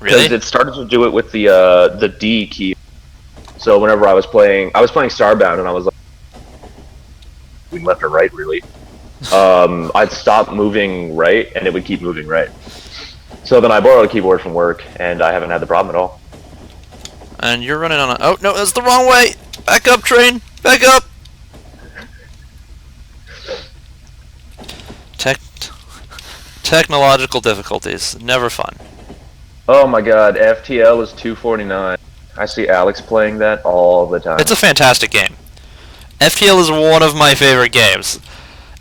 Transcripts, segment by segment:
Really? Because it started to do it with the D key. So whenever I was playing Starbound, and I was like, moving left or right, really. I'd stop moving right, and it would keep moving right. So then I borrowed a keyboard from work, and I haven't had the problem at all. And you're running on a... Oh, no, that's the wrong way! Back up, train! Back up! Technological difficulties. Never fun. Oh my god, FTL is 249. I see Alex playing that all the time. It's a fantastic game. FTL is one of my favorite games.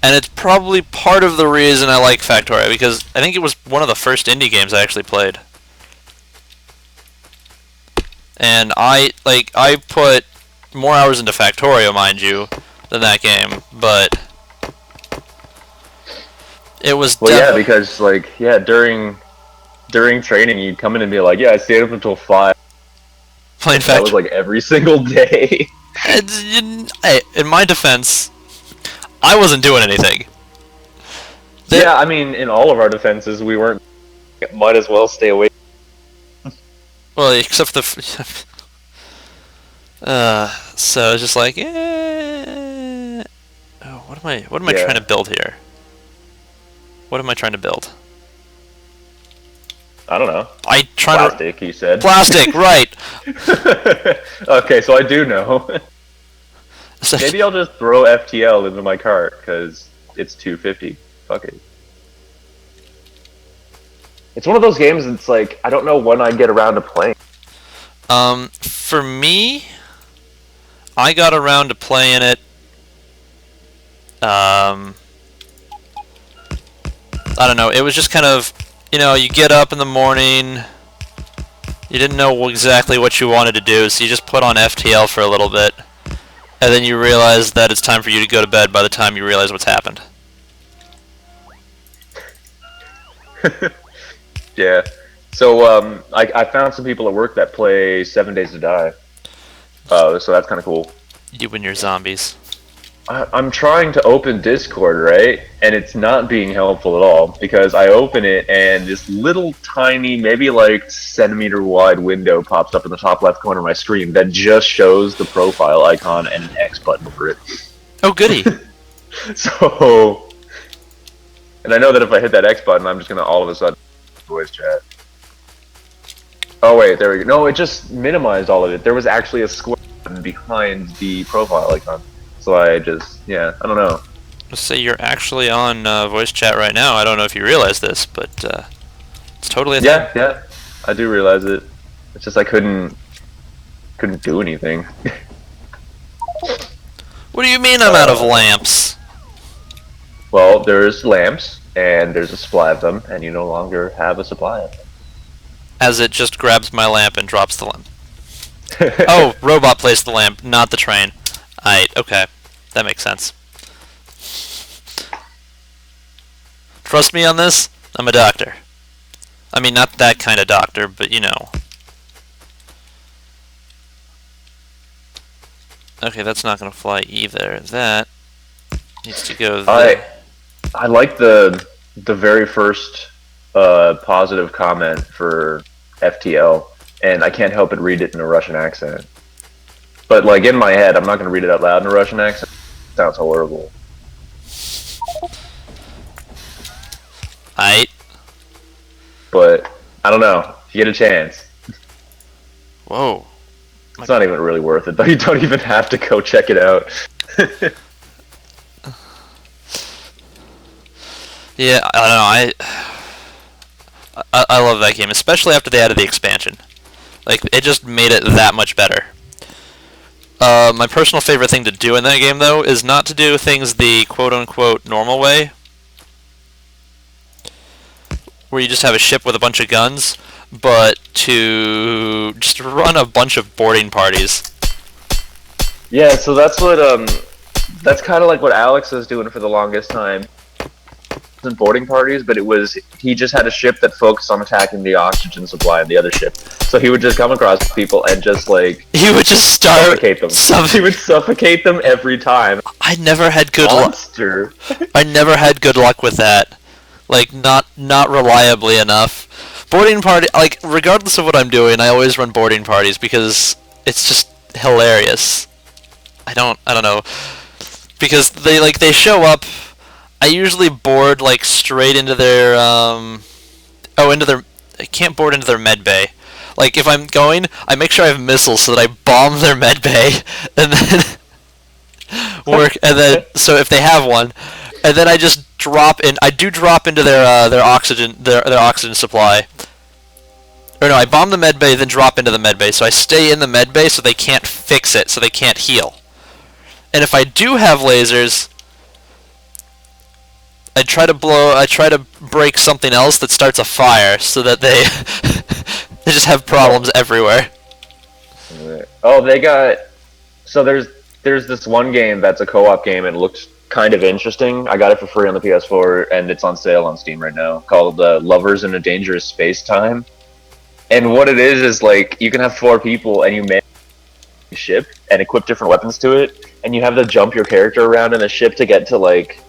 And it's probably part of the reason I like Factorio, because I think it was one of the first indie games I actually played. And I put more hours into Factorio, mind you, than that game, but it was because during training you'd come in and be like, yeah, I stayed up until 5. Playing Factorio. That was like every single day. In my defense, I wasn't doing anything. Yeah, I mean, in all of our defenses, we weren't. Might as well stay away. Well, except for the. So it's just like, oh, what am I trying to build here? What am I trying to build? I don't know. Plastic, you said. Plastic, right. Okay, so I do know. Maybe I'll just throw FTL into my cart, because it's 250. Fuck it. It's one of those games that's like, I don't know when I get around to playing. For me, I got around to playing it, I don't know, it was just kind of, you get up in the morning, you didn't know exactly what you wanted to do, so you just put on FTL for a little bit, and then you realize that it's time for you to go to bed by the time you realize what's happened. Yeah. So, I found some people at work that play 7 Days to Die. So that's kind of cool. You and your zombies. I'm trying to open Discord, right? And it's not being helpful at all, because I open it and this little tiny, maybe like centimeter wide window pops up in the top left corner of my screen that just shows the profile icon and an X button over it. Oh, goody. So, and I know that if I hit that X button, I'm just going to all of a sudden voice chat. Oh wait, there we go. No, it just minimized all of it. There was actually a square button behind the profile icon. So I just, I don't know. Let's say you're actually on voice chat right now. I don't know if you realize this, but it's totally a thing. Yeah, I do realize it. It's just I couldn't do anything. What do you mean I'm out of lamps? Well, there's lamps, and there's a supply of them, and you no longer have a supply of them. As it just grabs my lamp and drops the lamp. Oh, robot placed the lamp, not the train. Okay. That makes sense. Trust me on this? I'm a doctor. I mean, not that kind of doctor, but you know. Okay, that's not going to fly either. That needs to go there. I like the very first positive comment for FTL, and I can't help but read it in a Russian accent. But like in my head, I'm not going to read it out loud in a Russian accent. It sounds horrible. But I don't know. If you get a chance. Whoa. It's not even really worth it, though. You don't even have to go check it out. Yeah, I don't know. I love that game, especially after they added the expansion. Like, it just made it that much better. My personal favorite thing to do in that game, though, is not to do things the quote-unquote normal way, where you just have a ship with a bunch of guns, but to just run a bunch of boarding parties. Yeah, so that's what, that's kind of like what Alex was doing for the longest time. In boarding parties, but he just had a ship that focused on attacking the oxygen supply in the other ship. So he would just come across people and just like he would just suffocate them. He would suffocate them every time. I never had good luck. I never had good luck with that. Like not reliably enough. boarding party, like, regardless of what I'm doing, I always run boarding parties because it's just hilarious. I don't know, because they show up. I usually board like straight into their into their. I can't board into their med bay. Like if I'm going, I make sure I have missiles so that I bomb their med bay and then work. And then so if they have one, and then I just drop in. I do drop into their oxygen supply. Or no, I bomb the med bay, then drop into the med bay. So I stay in the med bay so they can't fix it, so they can't heal. And if I do have lasers, I try to break something else that starts a fire so that they they just have problems everywhere. Oh, they got so there's this one game that's a co-op game and it looks kind of interesting. I got it for free on the PS4 and it's on sale on Steam right now. Called Lovers in a Dangerous Space Time. And what it is like you can have 4 people and you manage a ship and equip different weapons to it, and you have to jump your character around in the ship to get to like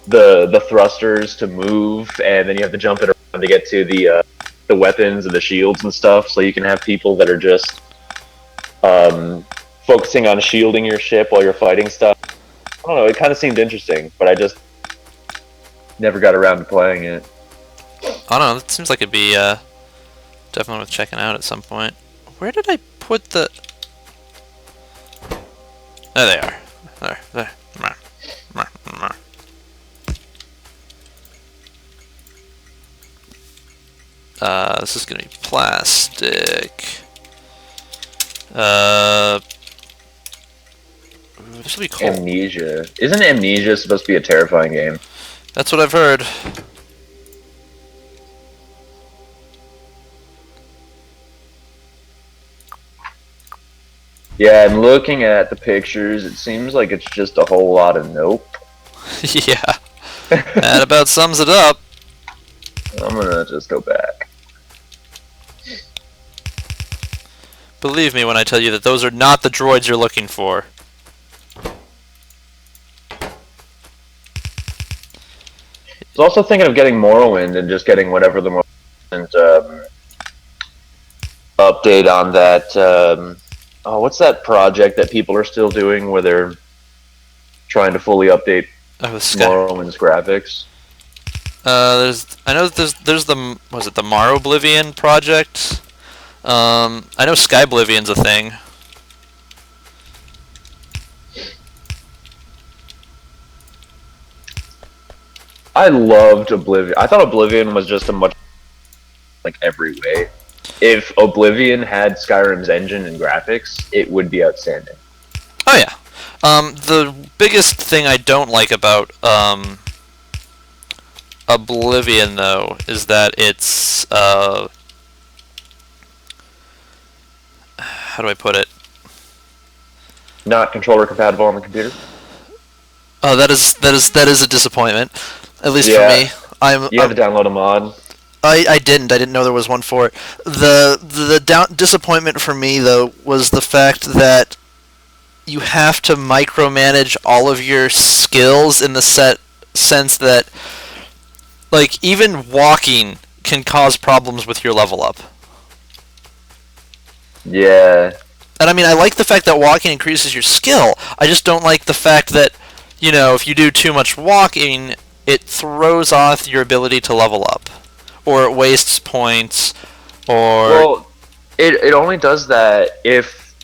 the thrusters to move, and then you have to jump it around to get to the weapons and the shields and stuff. So you can have people that are just focusing on shielding your ship while you're fighting stuff. I don't know. It kind of seemed interesting, but I just never got around to playing it. I don't know. It seems like it'd be definitely worth checking out at some point. Where did I put the? There they are. There. This is gonna be plastic. This will be cool. Amnesia. Isn't Amnesia supposed to be a terrifying game? That's what I've heard. Yeah, I'm looking at the pictures. It seems like it's just a whole lot of nope. Yeah. That about sums it up. I'm gonna just go back. Believe me when I tell you that those are not the droids you're looking for. I was also thinking of getting Morrowind and just getting whatever the most update on that. What's that project that people are still doing where they're trying to fully update Morrowind's graphics? I know there's the was it the Oblivion project? I know Sky Oblivion's a thing. I loved Oblivion. I thought Oblivion was just a much like every way. If Oblivion had Skyrim's engine and graphics, it would be outstanding. Oh yeah. The biggest thing I don't like about Oblivion though is that it's how do I put it? Not controller compatible on the computer. Oh, that is a disappointment. At least for me. You had to download a mod. I didn't know there was one for it. The disappointment for me though was the fact that you have to micromanage all of your skills in the sense that like even walking can cause problems with your level up. Yeah. And I mean I like the fact that walking increases your skill. I just don't like the fact that, you know, if you do too much walking, it throws off your ability to level up. Or it wastes points, or... Well, it only does that if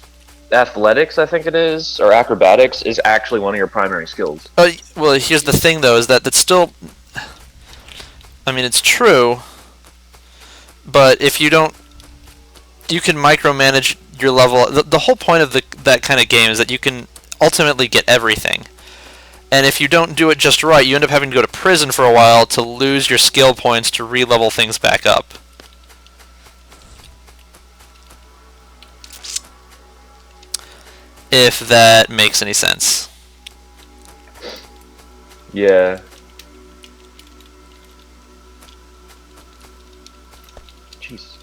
athletics, I think it is, or acrobatics, is actually one of your primary skills. Well, here's the thing, though, is that that's still... I mean, it's true, but if you don't... You can micromanage your level... The whole point of that kind of game is that you can ultimately get everything. And if you don't do it just right, you end up having to go to prison for a while to lose your skill points to re-level things back up. If that makes any sense. Yeah. Jeez.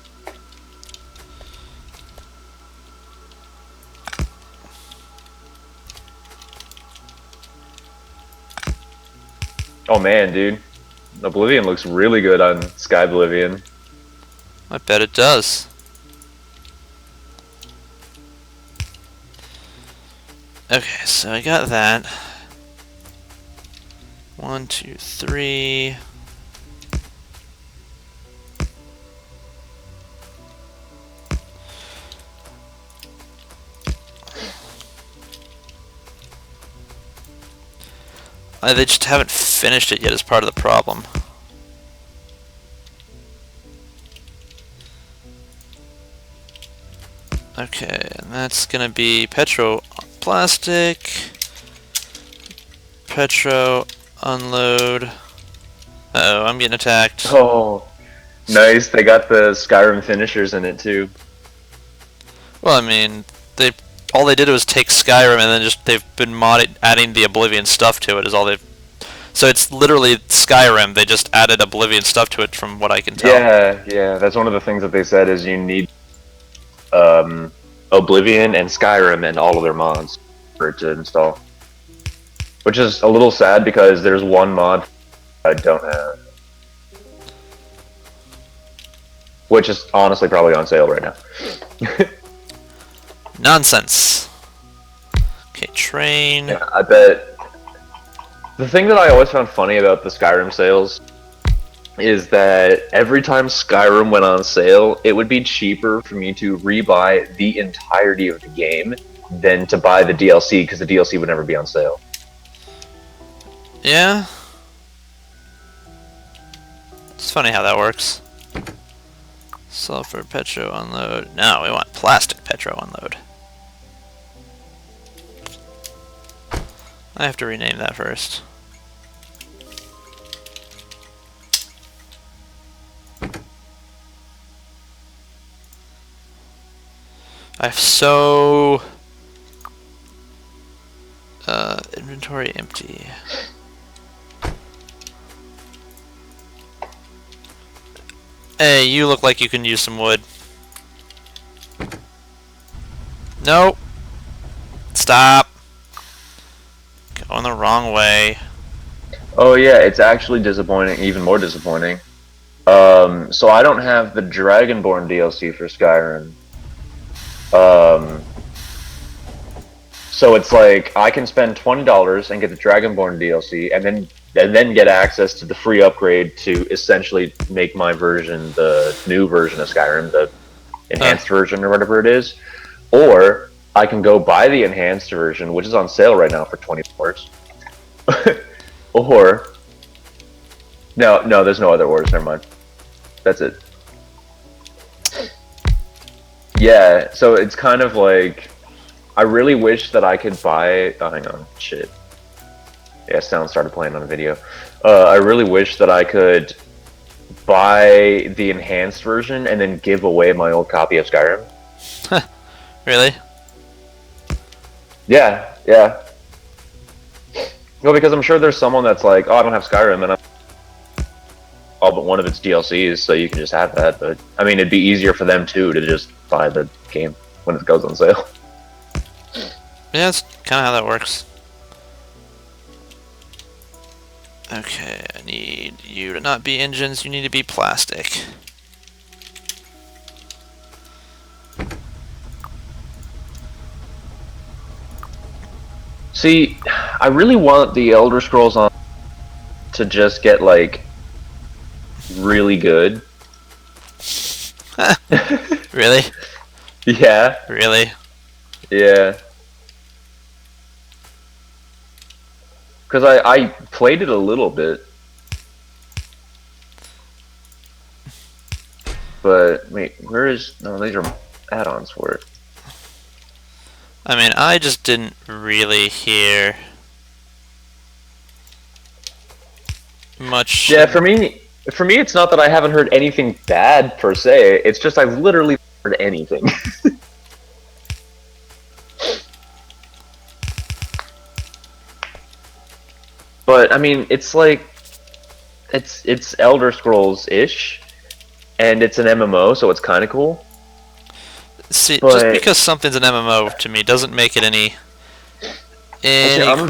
Oh man, dude. Oblivion looks really good on Sky Oblivion. I bet it does. Okay, so I got that. 1, 2, 3. They just haven't finished it yet as part of the problem. Okay, and that's gonna be Petro plastic, Petro unload. Uh-oh, I'm getting attacked. Oh, nice. They got the Skyrim finishers in it too. Well, I mean, all they did was take Skyrim and then they've been adding the Oblivion stuff to it is all they've. So it's literally Skyrim. They just added Oblivion stuff to it, from what I can tell. Yeah. That's one of the things that they said is you need Oblivion and Skyrim and all of their mods for it to install. Which is a little sad because there's one mod I don't have. Which is honestly probably on sale right now. Nonsense. Okay, train. Yeah, I bet. The thing that I always found funny about the Skyrim sales is that every time Skyrim went on sale, it would be cheaper for me to rebuy the entirety of the game than to buy the DLC, because the DLC would never be on sale. Yeah. It's funny how that works. Sulfur Petro unload. No, we want plastic Petro unload. I have to rename that first. I have so... inventory empty. Hey, you look like you can use some wood. Nope. Stop. Going the wrong way. Oh yeah, it's actually disappointing, even more disappointing. So I don't have the Dragonborn DLC for Skyrim. So it's like I can spend $20 and get the Dragonborn DLC, and then get access to the free upgrade to essentially make my version the new version of Skyrim, the enhanced version or whatever it is. Or I can go buy the enhanced version, which is on sale right now for $20. Or no, there's no other orders. Never mind. That's it. Yeah, so it's kind of like I really wish that I could buy. Oh, hang on, shit. Yeah, sound started playing on a video. I really wish that I could buy the enhanced version and then give away my old copy of Skyrim. Really? Yeah. Well, because I'm sure there's someone that's like, oh, I don't have Skyrim, and I'm all but one of its DLCs, so you can just have that. But I mean, it'd be easier for them too to just buy the game when it goes on sale. Yeah, that's kind of how that works. Okay, I need you to not be engines, you need to be plastic. See, I really want the Elder Scrolls on to just get like really good. Really? Yeah. Really? Yeah. Because I played it a little bit. But, wait, where is... No, these are add-ons for it. I mean, I just didn't really hear much. Yeah, for me, it's not that I haven't heard anything bad, per se. It's just I've literally heard anything. But I mean, it's like it's Elder Scrolls-ish, and it's an MMO, so it's kind of cool. See, but just because something's an MMO to me doesn't make it any. I'm